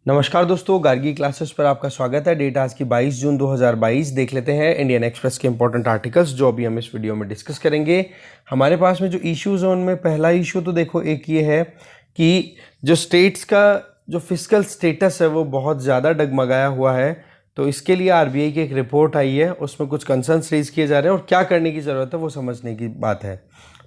नमस्कार दोस्तों, गार्गी क्लासेस पर आपका स्वागत है। डेट आज की 22 जून 2022। देख लेते हैं इंडियन एक्सप्रेस के इंपॉर्टेंट आर्टिकल्स जो अभी हम इस वीडियो में डिस्कस करेंगे। हमारे पास में जो इश्यूज हैं उनमें पहला इशू तो देखो, एक ये है कि जो स्टेट्स का जो फिस्कल स्टेटस है वो बहुत ज़्यादा डगमगाया हुआ है। तो इसके लिए आरबीआई की एक रिपोर्ट आई है, उसमें कुछ कंसर्न्स रेज किए जा रहे हैं और क्या करने की ज़रूरत है वो समझने की बात है,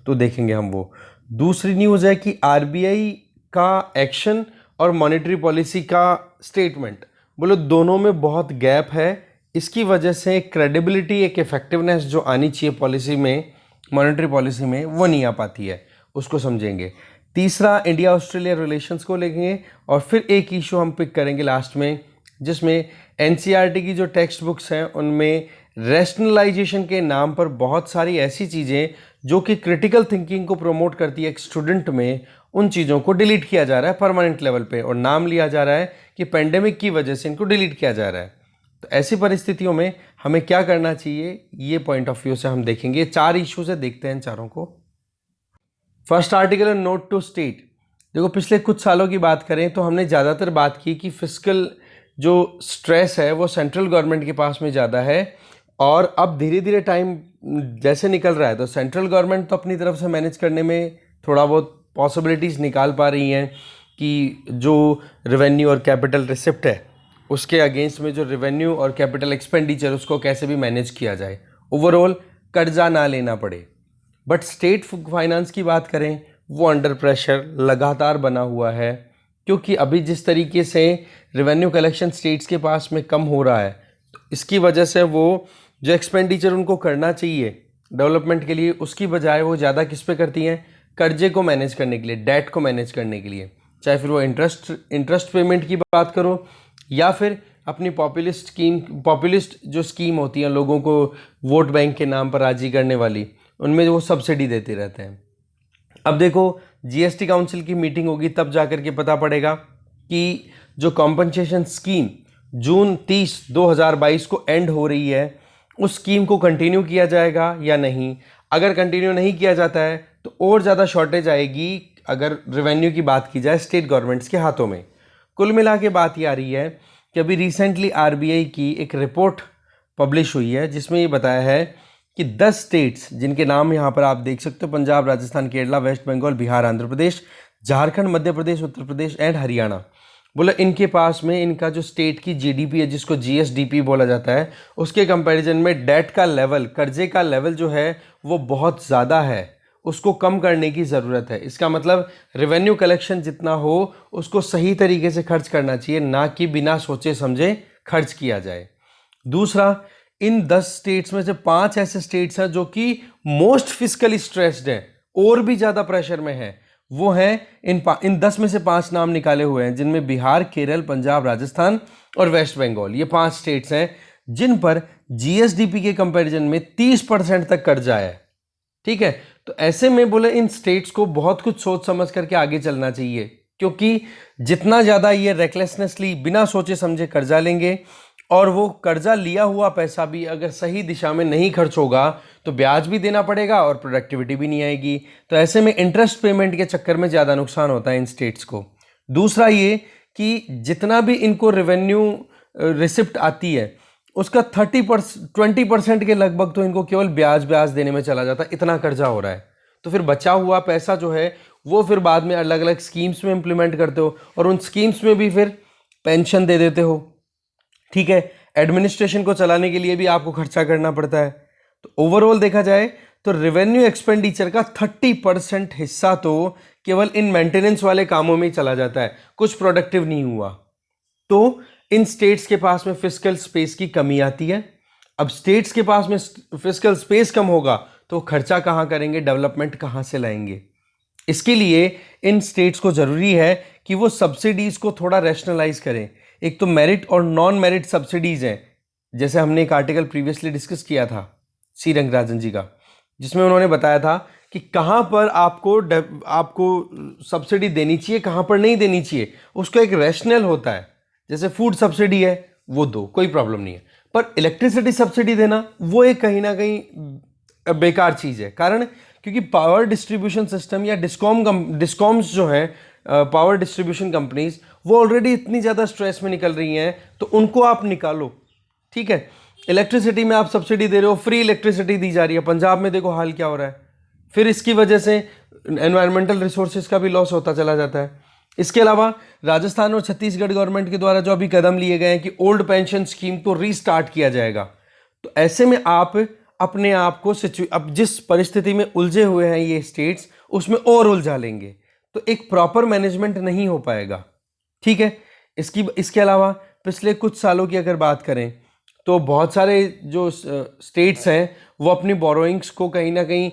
तो देखेंगे हम वो। दूसरी न्यूज़ है कि आरबीआई का एक्शन और मॉनेटरी पॉलिसी का स्टेटमेंट, बोलो दोनों में बहुत गैप है। इसकी वजह से एक क्रेडिबिलिटी, एक इफेक्टिवनेस जो आनी चाहिए पॉलिसी में, मॉनेटरी पॉलिसी में, वो नहीं आ पाती है। उसको समझेंगे। तीसरा, इंडिया ऑस्ट्रेलिया रिलेशंस को लेंगे और फिर एक इशू हम पिक करेंगे लास्ट में, जिसमें एनसीईआरटी की जो टेक्स्ट बुक्स हैं उनमें रैशनलाइजेशन के नाम पर बहुत सारी ऐसी चीज़ें जो कि क्रिटिकल थिंकिंग को प्रमोट करती है एक स्टूडेंट में, उन चीज़ों को डिलीट किया जा रहा है परमानेंट लेवल पे और नाम लिया जा रहा है कि पेंडेमिक की वजह से इनको डिलीट किया जा रहा है। तो ऐसी परिस्थितियों में हमें क्या करना चाहिए, ये पॉइंट ऑफ व्यू से हम देखेंगे। चार इशू से देखते हैं चारों को। फर्स्ट आर्टिकल है नोट टू स्टेट। देखो, पिछले कुछ सालों की बात करें तो हमने ज़्यादातर बात की कि फिस्कल जो स्ट्रेस है वो सेंट्रल गवर्नमेंट के पास में ज़्यादा है, और अब धीरे धीरे टाइम जैसे निकल रहा है तो सेंट्रल गवर्नमेंट तो अपनी तरफ से मैनेज करने में थोड़ा बहुत पॉसिबिलिटीज़ निकाल पा रही हैं कि जो रेवेन्यू और कैपिटल रिसिप्ट है उसके अगेंस्ट में जो रेवेन्यू और कैपिटल एक्सपेंडिचर उसको कैसे भी मैनेज किया जाए, ओवरऑल कर्जा ना लेना पड़े। बट स्टेट फाइनेंस की बात करें, वो अंडर प्रेशर लगातार बना हुआ है, क्योंकि अभी जिस तरीके से रेवेन्यू कलेक्शन स्टेट्स के पास में कम हो रहा है, तो इसकी वजह से वो जो एक्सपेंडिचर उनको करना चाहिए डेवलपमेंट के लिए, उसकी बजाय वो ज़्यादा किस पे करती हैं, कर्जे को मैनेज करने के लिए, डेट को मैनेज करने के लिए। चाहे फिर वो इंटरेस्ट पेमेंट की बात करो या फिर अपनी पॉपुलिस्ट जो स्कीम होती हैं लोगों को वोट बैंक के नाम पर राजी करने वाली, उनमें वो सब्सिडी देते रहते हैं। अब देखो, जीएसटी काउंसिल की मीटिंग होगी तब जाकर के पता पड़ेगा कि जो कॉम्पनसेशन स्कीम जून 30, 2022 को एंड हो रही है, उस स्कीम को कंटिन्यू किया जाएगा या नहीं। अगर कंटिन्यू नहीं किया जाता है तो और ज़्यादा शॉर्टेज आएगी अगर रेवेन्यू की बात की जाए स्टेट गवर्नमेंट्स के हाथों में। कुल मिला के बात ये आ रही है कि अभी रिसेंटली आरबीआई की एक रिपोर्ट पब्लिश हुई है जिसमें ये बताया है कि 10 स्टेट्स, जिनके नाम यहाँ पर आप देख सकते हो, पंजाब, राजस्थान, केरला, वेस्ट बंगाल, बिहार, आंध्र प्रदेश, झारखंड, मध्य प्रदेश, उत्तर प्रदेश एंड हरियाणा, बोला इनके पास में इनका जो स्टेट की जीडीपी है जिसको जीएसडीपी बोला जाता है, उसके कंपैरिजन में डेट का लेवल, कर्जे का लेवल जो है वो बहुत ज़्यादा है, उसको कम करने की ज़रूरत है। इसका मतलब रेवेन्यू कलेक्शन जितना हो उसको सही तरीके से खर्च करना चाहिए, ना कि बिना सोचे समझे खर्च किया जाए। दूसरा, इन 10 स्टेट्स में से 5 ऐसे स्टेट्स हैं जो कि मोस्ट फिस्कली स्ट्रेस्ड हैं और भी ज़्यादा प्रेशर में हैं। वो हैं इन 10 में से 5 नाम निकाले हुए हैं, जिनमें बिहार, केरल, पंजाब, राजस्थान और वेस्ट बंगाल, ये 5 स्टेट्स हैं जिन पर जीएसडीपी के कंपैरिजन में 30% तक कर्जा है। ठीक है, तो ऐसे में बोले इन स्टेट्स को बहुत कुछ सोच समझ करके आगे चलना चाहिए, क्योंकि जितना ज़्यादा ये रेकलेसनेसली बिना सोचे समझे कर्जा लेंगे और वो कर्जा लिया हुआ पैसा भी अगर सही दिशा में नहीं खर्च होगा तो ब्याज भी देना पड़ेगा और प्रोडक्टिविटी भी नहीं आएगी। तो ऐसे में इंटरेस्ट पेमेंट के चक्कर में ज़्यादा नुकसान होता है इन स्टेट्स को। दूसरा ये कि जितना भी इनको रेवेन्यू रिसिप्ट आती है उसका 20% के लगभग तो इनको केवल ब्याज देने में चला जाता है, इतना कर्जा हो रहा है। तो फिर बचा हुआ पैसा जो है वो फिर बाद में अलग अलग स्कीम्स में इंप्लीमेंट करते हो और उन स्कीम्स में भी फिर पेंशन दे देते हो। ठीक है, एडमिनिस्ट्रेशन को चलाने के लिए भी आपको खर्चा करना पड़ता है। तो ओवरऑल देखा जाए तो रेवेन्यू एक्सपेंडिचर का 30% हिस्सा तो केवल इन मेंटेनेंस वाले कामों में ही चला जाता है, कुछ प्रोडक्टिव नहीं हुआ। तो इन स्टेट्स के पास में फिस्कल स्पेस की कमी आती है। अब स्टेट्स के पास में फिस्कल स्पेस कम होगा तो खर्चा कहाँ करेंगे, डेवलपमेंट कहाँ से लाएंगे। इसके लिए इन स्टेट्स को ज़रूरी है कि वो सब्सिडीज को थोड़ा रैशनलाइज करें। एक तो मेरिट और नॉन मेरिट सब्सिडीज हैं, जैसे हमने एक आर्टिकल प्रीवियसली डिस्कस किया था सी रंगराजन जी का, जिसमें उन्होंने बताया था कि कहाँ पर आपको सब्सिडी देनी चाहिए, कहाँ पर नहीं देनी चाहिए। उसका एक रैशनल होता है। जैसे फूड सब्सिडी है वो दो, कोई प्रॉब्लम नहीं है, पर इलेक्ट्रिसिटी सब्सिडी देना वो एक कहीं ना कहीं बेकार चीज़ है। कारण क्योंकि पावर डिस्ट्रीब्यूशन सिस्टम या डिस्कॉम्स जो है पावर डिस्ट्रीब्यूशन कंपनीज, वो ऑलरेडी इतनी ज़्यादा स्ट्रेस में निकल रही हैं, तो उनको आप निकालो। ठीक है, इलेक्ट्रिसिटी में आप सब्सिडी दे रहे हो, फ्री इलेक्ट्रिसिटी दी जा रही है। पंजाब में देखो हाल क्या हो रहा है, फिर इसकी वजह से एनवायरमेंटल रिसोर्सेज का भी लॉस होता चला जाता है। इसके अलावा राजस्थान और छत्तीसगढ़ गवर्नमेंट के द्वारा जो अभी कदम लिए गए हैं कि ओल्ड पेंशन स्कीम को रीस्टार्ट किया जाएगा, तो ऐसे में आप अपने आप को अब जिस परिस्थिति में उलझे हुए हैं ये स्टेट्स, उसमें और उलझा लेंगे, तो एक प्रॉपर मैनेजमेंट नहीं हो पाएगा। ठीक है, इसके अलावा पिछले कुछ सालों की अगर बात करें तो बहुत सारे जो स्टेट्स हैं वो अपनी बोरोइंग्स को कहीं ना कहीं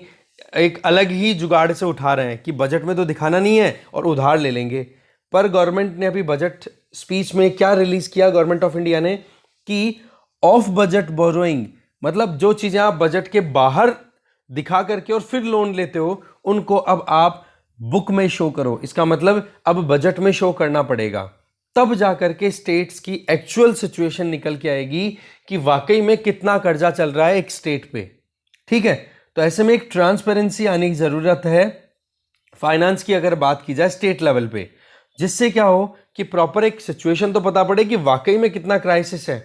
एक अलग ही जुगाड़ से उठा रहे हैं कि बजट में तो दिखाना नहीं है और उधार ले लेंगे। पर गवर्नमेंट ने अभी बजट स्पीच में क्या रिलीज किया, गवर्नमेंट ऑफ इंडिया ने, कि ऑफ बजट बोरोइंग, मतलब जो चीजें आप बजट के बाहर दिखा करके और फिर लोन लेते हो, उनको अब आप बुक में शो करो। इसका मतलब अब बजट में शो करना पड़ेगा, तब जाकर के स्टेट्स की एक्चुअल सिचुएशन निकल के आएगी कि वाकई में कितना कर्जा चल रहा है एक स्टेट पे। ठीक है, तो ऐसे में एक ट्रांसपेरेंसी आने की जरूरत है फाइनेंस की अगर बात की जाए स्टेट लेवल पे, जिससे क्या हो कि प्रॉपर एक सिचुएशन तो पता पड़े कि वाकई में कितना क्राइसिस है,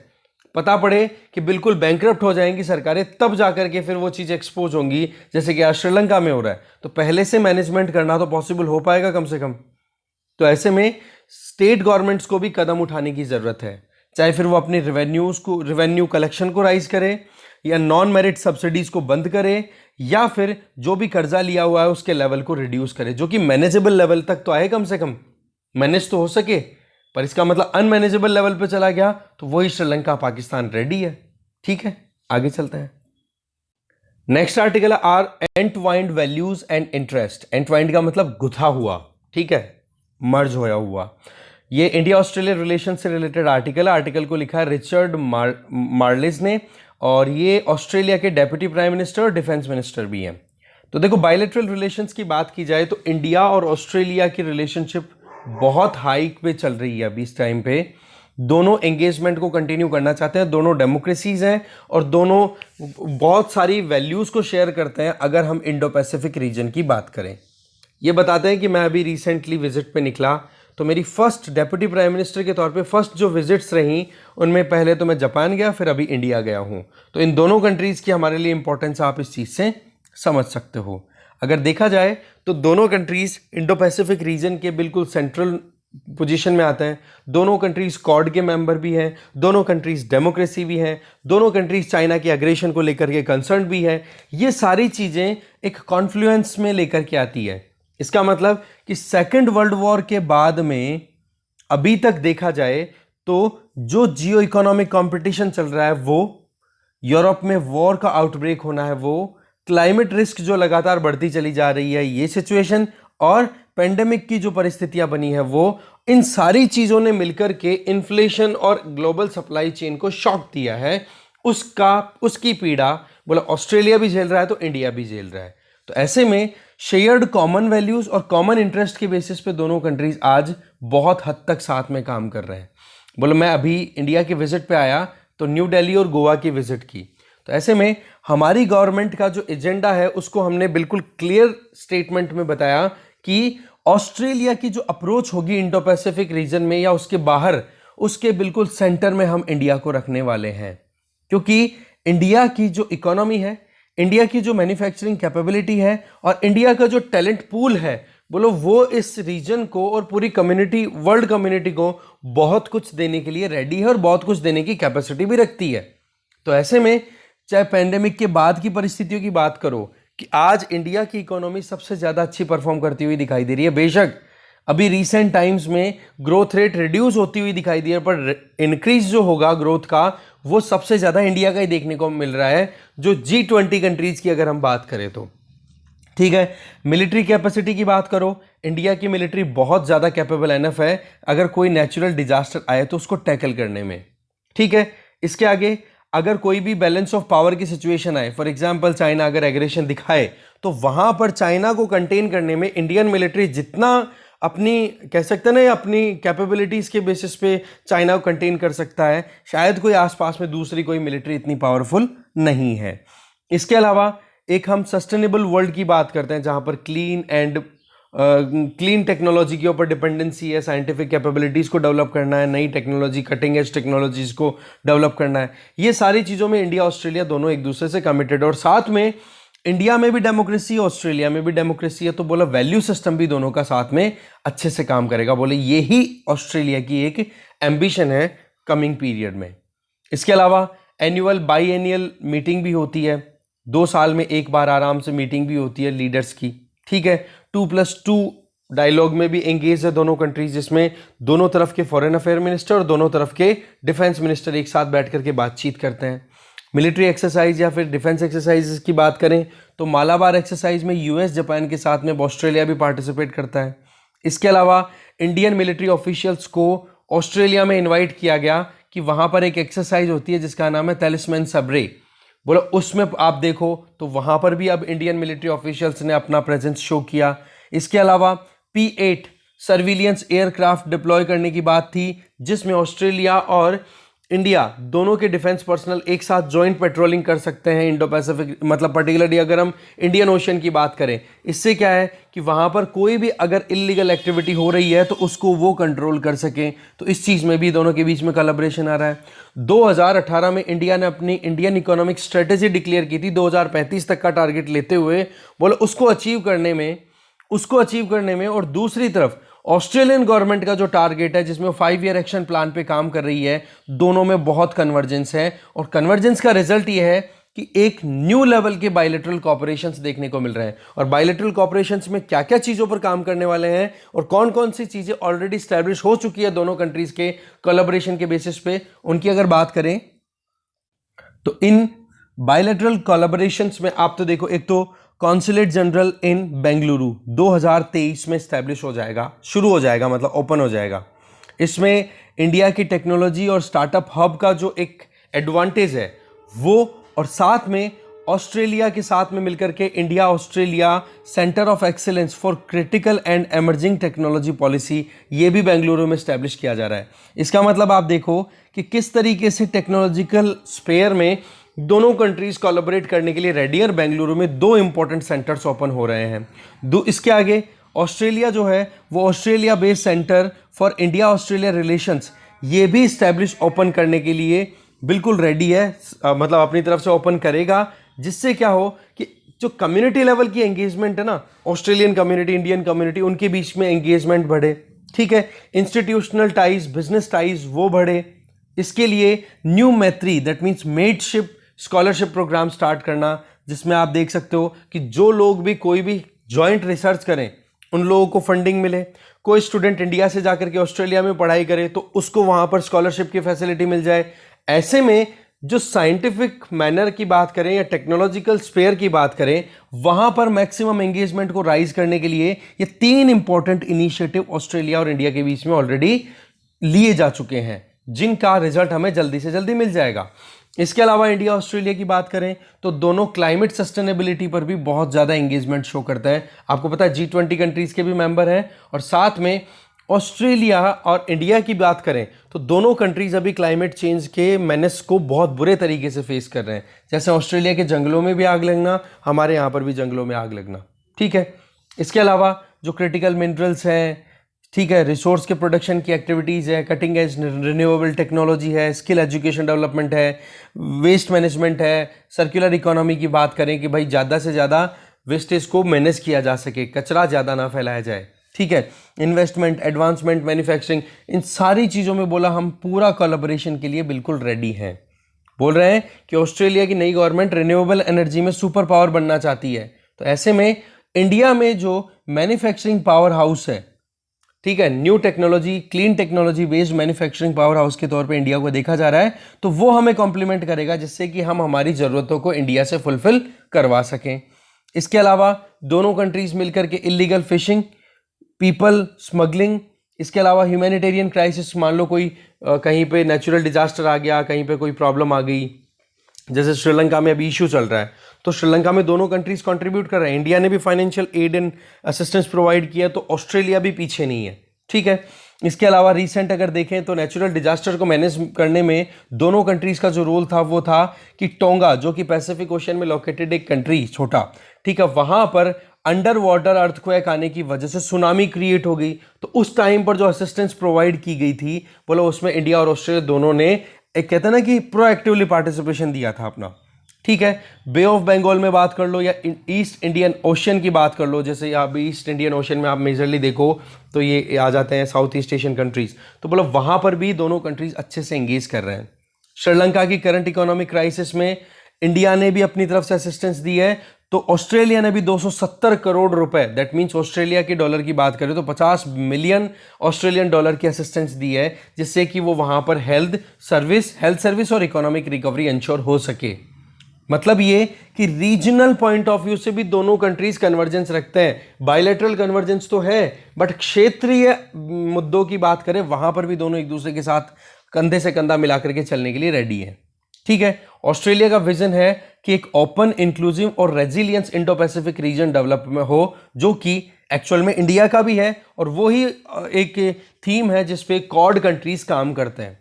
पता पड़े कि बिल्कुल बैंकरप्ट हो जाएंगी सरकारें, तब जाकर के फिर वो चीज़ एक्सपोज होंगी, जैसे कि आज श्रीलंका में हो रहा है। तो पहले से मैनेजमेंट करना तो पॉसिबल हो पाएगा कम से कम। तो ऐसे में स्टेट गवर्नमेंट्स को भी कदम उठाने की ज़रूरत है, चाहे फिर वो अपने रेवेन्यू कलेक्शन को राइज करे, या नॉन मेरिट सब्सिडीज को बंद करे, या फिर जो भी कर्जा लिया हुआ है उसके लेवल को रिड्यूस करे, जो कि मैनेजेबल लेवल तक तो आए, कम से कम मैनेज तो हो सके। पर इसका मतलब अनमैनेजेबल लेवल पे चला गया तो वही श्रीलंका पाकिस्तान रेडी है। ठीक है, आगे चलते हैं। Next article is are entwined values and interest. Entwined का मतलब गुथा हुआ, ठीक है, मर्ज होया हुआ। ये इंडिया ऑस्ट्रेलिया रिलेशन से रिलेटेड आर्टिकल है। आर्टिकल को लिखा है रिचर्ड मार्लिस ने, और ये ऑस्ट्रेलिया के डेप्यूटी प्राइम मिनिस्टर और डिफेंस मिनिस्टर भी हैं। तो देखो, बायलैटरल रिलेशंस की बात की जाए तो इंडिया और ऑस्ट्रेलिया की रिलेशनशिप बहुत हाइक पे चल रही है अभी इस टाइम पे। दोनों एंगेजमेंट को कंटिन्यू करना चाहते हैं, दोनों डेमोक्रेसीज हैं और दोनों बहुत सारी वैल्यूज को शेयर करते हैं। अगर हम इंडो पैसिफिक रीजन की बात करें, ये बताते हैं कि मैं अभी रिसेंटली विजिट पे निकला, तो मेरी फर्स्ट डेप्यूटी प्राइम मिनिस्टर के तौर पे फर्स्ट जो विजिट्स रहीं उनमें पहले तो मैं जापान गया, फिर अभी इंडिया गया हूँ। तो इन दोनों कंट्रीज़ की हमारे लिए इंपॉर्टेंस आप इस चीज़ से समझ सकते हो। अगर देखा जाए तो दोनों कंट्रीज़ इंडो पैसिफिक रीजन के बिल्कुल सेंट्रल पोजीशन में आते हैं। दोनों कंट्रीज़ क्वाड के मेंबर भी हैं, दोनों कंट्रीज़ डेमोक्रेसी भी हैं, दोनों कंट्रीज़ चाइना के अग्रेशन को लेकर के कंसर्न भी है। ये सारी चीज़ें एक कॉन्फ्लुएंस में लेकर के आती है। इसका मतलब कि सेकेंड वर्ल्ड वॉर के बाद में अभी तक देखा जाए तो जो जियो इकोनॉमिक कंपटीशन चल रहा है, वो यूरोप में वॉर का आउटब्रेक होना है, वो क्लाइमेट रिस्क जो लगातार बढ़ती चली जा रही है, ये सिचुएशन, और पेंडेमिक की जो परिस्थितियां बनी है, वो इन सारी चीजों ने मिलकर के इन्फ्लेशन और ग्लोबल सप्लाई चेन को शॉक दिया है। उसकी पीड़ा बोला ऑस्ट्रेलिया भी झेल रहा है तो इंडिया भी झेल रहा है। तो ऐसे में शेयर्ड कॉमन वैल्यूज और कॉमन इंटरेस्ट के बेसिस पे दोनों कंट्रीज आज बहुत हद तक साथ में काम कर रहे हैं। बोलो, मैं अभी इंडिया के विजिट पे आया तो न्यू दिल्ली और गोवा की विजिट की, तो ऐसे में हमारी गवर्नमेंट का जो एजेंडा है उसको हमने बिल्कुल क्लियर स्टेटमेंट में बताया कि ऑस्ट्रेलिया की जो अप्रोच होगी इंडो पैसिफिक रीजन में या उसके बाहर, उसके बिल्कुल सेंटर में हम इंडिया को रखने वाले हैं। क्योंकि इंडिया की जो इकोनॉमी है, इंडिया की जो मैन्युफैक्चरिंग कैपेबिलिटी है और इंडिया का जो टैलेंट पूल है, बोलो वो इस रीजन को और पूरी कम्युनिटी, वर्ल्ड कम्युनिटी को बहुत कुछ देने के लिए रेडी है और बहुत कुछ देने की कैपेसिटी भी रखती है। तो ऐसे में चाहे पैंडेमिक के बाद की परिस्थितियों की बात करो कि आज इंडिया की इकोनॉमी सबसे ज़्यादा अच्छी परफॉर्म करती हुई दिखाई दे रही है। बेशक अभी रीसेंट टाइम्स में ग्रोथ रेट रिड्यूस होती हुई दिखाई दे रही है, पर इंक्रीज जो होगा ग्रोथ का वो सबसे ज़्यादा इंडिया का ही देखने को मिल रहा है, जो G20 कंट्रीज की अगर हम बात करें तो। ठीक है, मिलिट्री कैपेसिटी की बात करो, इंडिया की मिलिट्री बहुत ज़्यादा कैपेबल एनफ है अगर कोई नेचुरल डिजास्टर आए तो उसको टैकल करने में। ठीक है, इसके आगे अगर कोई भी बैलेंस ऑफ पावर की सिचुएशन आए, फॉर एग्जांपल चाइना अगर एग्रेशन दिखाए, तो वहां पर चाइना को कंटेन करने में इंडियन मिलिट्री जितना अपनी कह सकते हैं ना, अपनी कैपेबिलिटीज के बेसिस पे चाइना को कंटेन कर सकता है, शायद कोई आसपास में दूसरी कोई मिलिट्री इतनी पावरफुल नहीं है। इसके अलावा एक हम सस्टेनेबल वर्ल्ड की बात करते हैं जहां पर क्लीन एंड क्लीन टेक्नोलॉजी के ऊपर डिपेंडेंसी है, साइंटिफिक कैपेबिलिटीज़ को डेवलप करना है, नई टेक्नोलॉजी, कटिंग एज टेक्नोलॉजीज़ को डेवलप करना है। ये सारी चीज़ों में इंडिया ऑस्ट्रेलिया दोनों एक दूसरे से कमिटेड, और साथ में इंडिया में भी डेमोक्रेसी, ऑस्ट्रेलिया में भी डेमोक्रेसी है, तो बोला वैल्यू सिस्टम भी दोनों का साथ में अच्छे से काम करेगा। बोले यही ऑस्ट्रेलिया की एक एम्बिशन है कमिंग पीरियड में। इसके अलावा एनुअल बाई एनुअल मीटिंग भी होती है, 2 साल में एक बार आराम से मीटिंग भी होती है लीडर्स की, ठीक है। 2+2 डायलॉग में भी एंगेज है दोनों कंट्रीज, जिसमें दोनों तरफ के फॉरेन अफेयर मिनिस्टर और दोनों तरफ के डिफेंस मिनिस्टर एक साथ बैठ करके बातचीत करते हैं। मिलिट्री एक्सरसाइज या फिर डिफेंस एक्सरसाइज की बात करें तो मालाबार एक्सरसाइज में यूएस जापान के साथ में ऑस्ट्रेलिया भी पार्टिसिपेट करता है। इसके अलावा इंडियन मिलिट्री ऑफिशियल्स को ऑस्ट्रेलिया में इन्वाइट किया गया कि वहां पर एक एक्सरसाइज होती है जिसका नाम है टैलिस्मैन सबरे। बोला उसमें आप देखो तो वहां पर भी अब इंडियन मिलिट्री ऑफिशियल्स ने अपना प्रेजेंस शो किया। इसके अलावा P8 सर्विलियंस एयरक्राफ्ट डिप्लॉय करने की बात थी, जिसमें ऑस्ट्रेलिया और इंडिया दोनों के डिफेंस पर्सनल एक साथ जॉइंट पेट्रोलिंग कर सकते हैं इंडो पैसिफिक, मतलब पर्टिकुलरली अगर हम इंडियन ओशन की बात करें। इससे क्या है कि वहां पर कोई भी अगर इलीगल एक्टिविटी हो रही है तो उसको वो कंट्रोल कर सकें, तो इस चीज़ में भी दोनों के बीच में कोलैबोरेशन आ रहा है। 2018 में इंडिया ने अपनी इंडियन इकोनॉमिक स्ट्रेटेजी डिक्लेयर की थी 2035 तक का टारगेट लेते हुए। बोले उसको अचीव करने में और दूसरी तरफ ऑस्ट्रेलियन गवर्नमेंट का जो टारगेट है जिसमें 5 ईयर एक्शन प्लान पे काम कर रही है, दोनों में बहुत कन्वर्जेंस है। और कन्वर्जेंस का रिजल्ट ये है कि एक न्यू लेवल के बायलैटरल कॉपरेशंस देखने को मिल रहे हैं। और बायलैटरल कॉपरेशंस में क्या क्या चीज़ों पर काम करने वाले हैं और कौन कौन सी चीज़ें ऑलरेडी स्टैब्लिश हो चुकी है दोनों कंट्रीज के कोलैबोरेशन के बेसिस पे, उनकी अगर बात करें तो इन बायलैटरल कोलैबोरेशंस में आप तो देखो, एक तो कॉन्सुलेट जनरल इन बेंगलुरु 2023 में स्टैब्लिश हो जाएगा, शुरू हो जाएगा, मतलब ओपन हो जाएगा। इसमें इंडिया की टेक्नोलॉजी और स्टार्टअप हब का जो एक एडवांटेज है वो, और साथ में ऑस्ट्रेलिया के साथ में मिलकर के India Australia centre of excellence for critical and emerging technology policy, ये भी बेंगलुरु में स्टैब्लिश किया जा रहा है। इसका मतलब आप देखो कि किस तरीके से टेक्नोलॉजिकल स्पेयर में दोनों कंट्रीज कोलैबोरेट करने के लिए रेडी है। बेंगलुरु में 2 इंपॉर्टेंट सेंटर्स ओपन हो रहे हैं। इसके आगे ऑस्ट्रेलिया जो है वो Australia based centre for India Australia relations, ये भी स्टैब्लिश ओपन करने के लिए बिल्कुल रेडी है, मतलब अपनी तरफ से ओपन करेगा, जिससे क्या हो कि जो कम्युनिटी लेवल की एंगेजमेंट है ना, ऑस्ट्रेलियन कम्युनिटी, इंडियन कम्युनिटी, उनके बीच में एंगेजमेंट बढ़े, ठीक है। इंस्टीट्यूशनल टाइज, बिजनेस टाइज वो बढ़े। इसके लिए न्यू मैत्री, दैट मीन्स मेडशिप स्कॉलरशिप प्रोग्राम स्टार्ट करना, जिसमें आप देख सकते हो कि जो लोग भी कोई भी जॉइंट रिसर्च करें उन लोगों को फंडिंग मिले। कोई स्टूडेंट इंडिया से जाकर के ऑस्ट्रेलिया में पढ़ाई करे तो उसको वहां पर स्कॉलरशिप की फैसिलिटी मिल जाए। ऐसे में जो साइंटिफिक मैनर की बात करें या टेक्नोलॉजिकल स्पेयर की बात करें, वहां पर मैक्सिमम एंगेजमेंट को राइज करने के लिए ये 3 इंपॉर्टेंट इनिशिएटिव ऑस्ट्रेलिया और इंडिया के बीच में ऑलरेडी लिए जा चुके हैं, जिनका रिजल्ट हमें जल्दी से जल्दी मिल जाएगा। इसके अलावा इंडिया ऑस्ट्रेलिया की बात करें तो दोनों क्लाइमेट सस्टेनेबिलिटी पर भी बहुत ज़्यादा एंगेजमेंट शो करता है। आपको पता है G20 कंट्रीज़ के भी मेंबर हैं, और साथ में ऑस्ट्रेलिया और इंडिया की बात करें तो दोनों कंट्रीज अभी क्लाइमेट चेंज के मेनेस को बहुत बुरे तरीके से फेस कर रहे हैं। जैसे ऑस्ट्रेलिया के जंगलों में भी आग लगना, हमारे यहाँ पर भी जंगलों में आग लगना, ठीक है। इसके अलावा जो क्रिटिकल मिनरल्स हैं, ठीक है, रिसोर्स के प्रोडक्शन की एक्टिविटीज़ है, कटिंग एज रिन्यूएबल टेक्नोलॉजी है, स्किल एजुकेशन डेवलपमेंट है, वेस्ट मैनेजमेंट है, सर्कुलर इकोनॉमी की बात करें कि भाई ज़्यादा से ज़्यादा वेस्टेज को मैनेज किया जा सके, कचरा ज़्यादा ना फैलाया जाए, ठीक है। इन्वेस्टमेंट, एडवांसमेंट, मैन्युफैक्चरिंग, इन सारी चीज़ों में बोला हम पूरा कोलैबोरेशन के लिए बिल्कुल रेडी हैं। बोल रहे हैं कि ऑस्ट्रेलिया की नई गवर्नमेंट रिन्यूएबल एनर्जी में सुपर पावर बनना चाहती है, तो ऐसे में इंडिया में जो मैन्युफैक्चरिंग पावर हाउस है, ठीक है, new technology, clean technology based manufacturing power house के तौर पे इंडिया को देखा जा रहा है, तो वो हमें कॉम्प्लीमेंट करेगा, जिससे कि हम हमारी ज़रूरतों को इंडिया से फुलफिल करवा सकें। इसके अलावा दोनों कंट्रीज मिलकर के इलीगल फिशिंग, पीपल स्मगलिंग, इसके अलावा ह्यूमैनिटेरियन क्राइसिस, मान लो कोई कहीं पे नेचुरल डिजास्टर आ गया, कहीं पे कोई प्रॉब्लम आ गई, जैसे श्रीलंका में अभी इशू चल रहा है, तो श्रीलंका में दोनों कंट्रीज कंट्रीब्यूट कर रहे हैं। इंडिया ने भी financial aid and assistance provide किया, तो ऑस्ट्रेलिया भी पीछे नहीं है, ठीक है। इसके अलावा रिसेंट अगर देखें तो नेचुरल डिजास्टर को मैनेज करने में दोनों कंट्रीज का जो रोल था वो था कि टोंगा, जो कि पैसिफिक ओशन में लोकेटेड एक कंट्री छोटा, ठीक है, वहां पर अंडर वाटर अर्थक्वेक आने की वजह से सुनामी क्रिएट हो गई, तो उस टाइम पर जो असिस्टेंस प्रोवाइड की गई थी, बोला उसमें इंडिया और ऑस्ट्रेलिया दोनों ने एक कहते हैं ना कि प्रोएक्टिवली पार्टिसिपेशन दिया था अपना। ठीक है, बे ऑफ बंगाल में बात कर लो या ईस्ट इंडियन ओशन की बात कर लो, जैसे आप ईस्ट इंडियन ओशन में आप मेजरली देखो तो ये आ जाते हैं साउथ ईस्ट एशियन कंट्रीज, तो बोलो वहां पर भी दोनों कंट्रीज अच्छे से एंगेज कर रहे हैं। श्रीलंका की करंट इकोनॉमिक क्राइसिस में इंडिया ने भी अपनी तरफ से असिस्टेंस दी है, तो ऑस्ट्रेलिया ने भी 270 करोड़ रुपए, दैट मींस ऑस्ट्रेलिया के डॉलर की बात करें तो 50 मिलियन ऑस्ट्रेलियन डॉलर की असिस्टेंस दी है, जिससे कि वो वहां पर हेल्थ सर्विस और इकोनॉमिक रिकवरी इंश्योर हो सके। मतलब ये कि रीजनल पॉइंट ऑफ व्यू से भी दोनों कंट्रीज कन्वर्जेंस रखते हैं। बायलैटरल कन्वर्जेंस तो है, बट क्षेत्रीय मुद्दों की बात करें वहां पर भी दोनों एक दूसरे के साथ कंधे से कंधा मिलाकर के चलने के लिए रेडी है। ठीक है, ऑस्ट्रेलिया का विजन है कि एक ओपन, इंक्लूसिव और resilience Indo Pacific region develop में हो, जो कि एक्चुअल में इंडिया का भी है, और वो ही एक थीम है जिसपे क्वाड कंट्रीज काम करते हैं।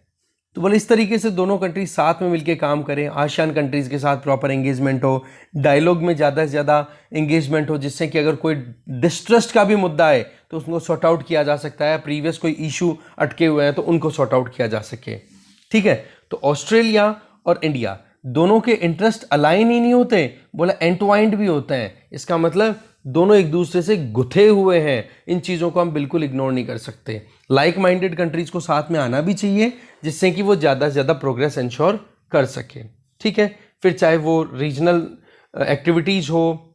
तो बोले इस तरीके से दोनों कंट्रीज साथ में मिलकर काम करें, आसियान कंट्रीज के साथ प्रॉपर एंगेजमेंट हो, डायलॉग में ज़्यादा से ज़्यादा एंगेजमेंट हो, जिससे कि अगर कोई डिस्ट्रस्ट का भी मुद्दा है तो उसको सॉर्ट आउट किया जा सकता है, प्रीवियस कोई इशू अटके हुए हैं तो उनको सॉर्ट आउट किया जा सके। ठीक है, तो ऑस्ट्रेलिया और इंडिया दोनों के इंटरेस्ट अलाइन ही नहीं होते, बोला एंटवाइंड भी होते हैं। इसका मतलब दोनों एक दूसरे से गुथे हुए हैं, इन चीज़ों को हम बिल्कुल इग्नोर नहीं कर सकते। लाइक माइंडेड कंट्रीज को साथ में आना भी चाहिए, जिससे कि वो ज़्यादा से ज़्यादा प्रोग्रेस इंश्योर कर सके। ठीक है, फिर चाहे वो रीजनल एक्टिविटीज़ हो,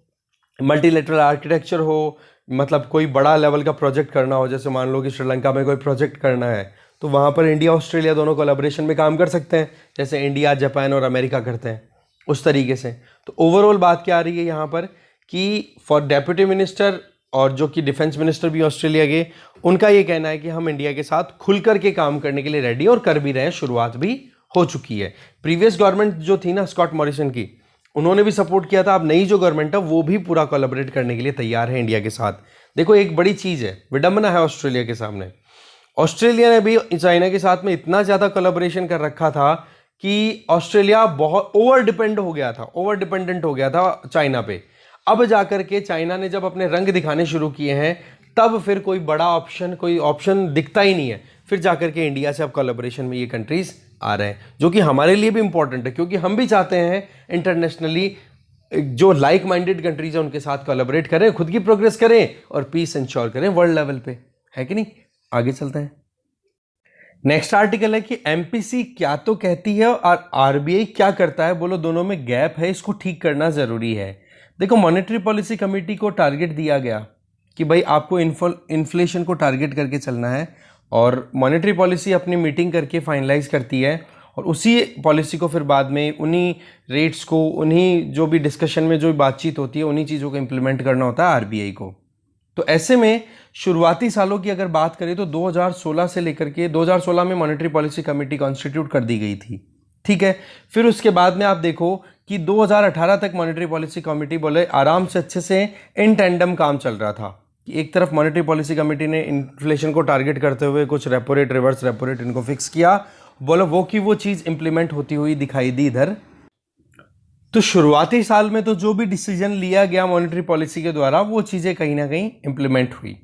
मल्टीलेटरल आर्किटेक्चर हो, मतलब कोई बड़ा लेवल का प्रोजेक्ट करना हो, जैसे मान लो कि श्रीलंका में कोई प्रोजेक्ट करना है तो वहाँ पर इंडिया ऑस्ट्रेलिया दोनों कोलैबोरेशन में काम कर सकते हैं, जैसे इंडिया जापान और अमेरिका करते हैं उस तरीके से। तो ओवरऑल बात क्या आ रही है यहाँ पर कि फॉर डेप्यूटी मिनिस्टर और जो कि डिफेंस मिनिस्टर भी ऑस्ट्रेलिया के, उनका ये कहना है कि हम इंडिया के साथ खुल करके काम करने के लिए रेडी और कर भी रहे हैं, शुरुआत भी हो चुकी है। प्रीवियस गवर्नमेंट जो थी ना स्कॉट मॉरिसन की, उन्होंने भी सपोर्ट किया था। अब नई जो गवर्नमेंट है वो भी पूरा कोलैबोरेट करने के लिए तैयार है इंडिया के साथ। देखो एक बड़ी चीज़ है, विडंबना है ऑस्ट्रेलिया के सामने, ऑस्ट्रेलिया ने भी चाइना के साथ में इतना ज़्यादा कोलैबोरेशन कर रखा था कि ऑस्ट्रेलिया बहुत ओवर डिपेंडेंट हो गया था चाइना पे। अब जाकर के चाइना ने जब अपने रंग दिखाने शुरू किए हैं, तब फिर कोई ऑप्शन दिखता ही नहीं है। फिर जाकर के इंडिया से अब कोलैबोरेशन में ये कंट्रीज आ रहे हैं, जो कि हमारे लिए भी इंपॉर्टेंट है, क्योंकि हम भी चाहते हैं इंटरनेशनली जो लाइक माइंडेड कंट्रीज हैं उनके साथ कोलैबोरेट करें, खुद की प्रोग्रेस करें और पीस इंश्योर करें वर्ल्ड लेवल पे, है कि नहीं। आगे चलते हैं। नेक्स्ट आर्टिकल है कि एमपीसी क्या तो कहती है और आरबीआई क्या करता है, बोलो दोनों में गैप है, इसको ठीक करना जरूरी है। देखो मॉनेटरी पॉलिसी कमेटी को टारगेट दिया गया कि भाई आपको इन्फ्लेशन को टारगेट करके चलना है, और मॉनेटरी पॉलिसी अपनी मीटिंग करके फाइनलाइज करती है, और उसी पॉलिसी को फिर बाद में उन्हीं रेट्स को, उन्हीं जो भी डिस्कशन में जो बातचीत होती है, उन्हीं चीज़ों को इम्प्लीमेंट करना होता है आरबीआई को। तो ऐसे में शुरुआती सालों की अगर बात करें तो 2016 से लेकर के 2016 में मॉनेटरी पॉलिसी कमेटी कॉन्स्टिट्यूट कर दी गई थी। ठीक है, फिर उसके बाद में आप देखो कि 2018 तक मॉनेटरी पॉलिसी कमेटी बोले आराम से अच्छे से इन टेंडम काम चल रहा था कि एक तरफ मॉनेटरी पॉलिसी कमेटी ने इन्फ्लेशन को टारगेट करते हुए कुछ repo rate, reverse repo rate इनको फिक्स किया, बोलो वो चीज़ इंप्लीमेंट होती हुई दिखाई दी इधर। तो शुरुआती साल में तो जो भी डिसीजन लिया गया मॉनेटरी पॉलिसी के द्वारा वो चीज़ें कहीं ना कहीं इंप्लीमेंट हुई,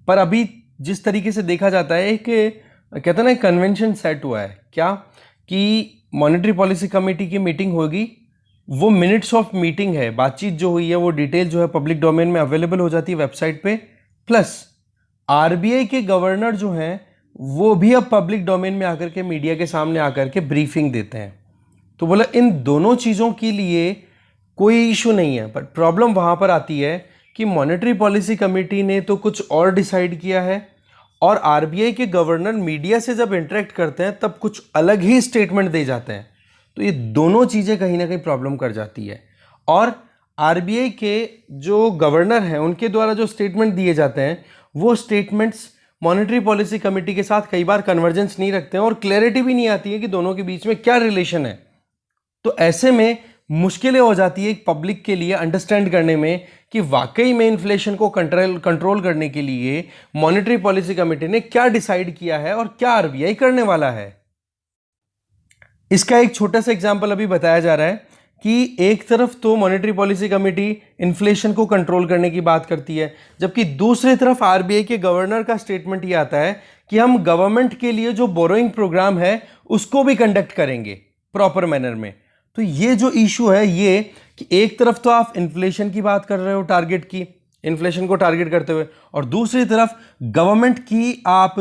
पर अभी जिस तरीके से देखा जाता है कि कहते हैं ना कन्वेंशन सेट हुआ है क्या कि मॉनेटरी पॉलिसी कमेटी की मीटिंग होगी, वो मिनट्स ऑफ मीटिंग है, बातचीत जो हुई है वो डिटेल जो है पब्लिक डोमेन में अवेलेबल हो जाती है वेबसाइट पे, प्लस आरबीआई के गवर्नर जो हैं वो भी अब पब्लिक डोमेन में आकर के मीडिया के सामने आकर के ब्रीफिंग देते हैं। तो बोला इन दोनों चीज़ों के लिए कोई इशू नहीं है, पर प्रॉब्लम वहाँ पर आती है कि मॉनेटरी पॉलिसी कमेटी ने तो कुछ और डिसाइड किया है, और आरबीआई के गवर्नर मीडिया से जब इंटरेक्ट करते हैं तब कुछ अलग ही स्टेटमेंट दे जाते हैं। तो ये दोनों चीज़ें कहीं ना कहीं प्रॉब्लम कर जाती है, और आरबीआई के जो गवर्नर हैं उनके द्वारा जो स्टेटमेंट दिए जाते हैं वो स्टेटमेंट्स मॉनेटरी पॉलिसी कमेटी के साथ कई बार कन्वर्जेंस नहीं रखते हैं, और क्लैरिटी भी नहीं आती है कि दोनों के बीच में क्या रिलेशन है। तो ऐसे में मुश्किलें हो जाती है पब्लिक के लिए अंडरस्टैंड करने में कि वाकई में इन्फ्लेशन को कंट्रोल करने के लिए मॉनेटरी पॉलिसी कमेटी ने क्या डिसाइड किया है और क्या आरबीआई करने वाला है। इसका एक छोटा सा एग्जांपल अभी बताया जा रहा है कि एक तरफ तो मॉनेटरी पॉलिसी कमेटी इन्फ्लेशन को कंट्रोल करने की बात करती है, जबकि दूसरी तरफ आरबीआई के गवर्नर का स्टेटमेंट ये आता है कि हम गवर्नमेंट के लिए जो बोरोइंग प्रोग्राम है उसको भी कंडक्ट करेंगे प्रॉपर मैनर में। तो ये जो इशू है ये कि एक तरफ तो आप इन्फ्लेशन की बात कर रहे हो, टारगेट की, इन्फ्लेशन को टारगेट करते हुए, और दूसरी तरफ गवर्नमेंट की आप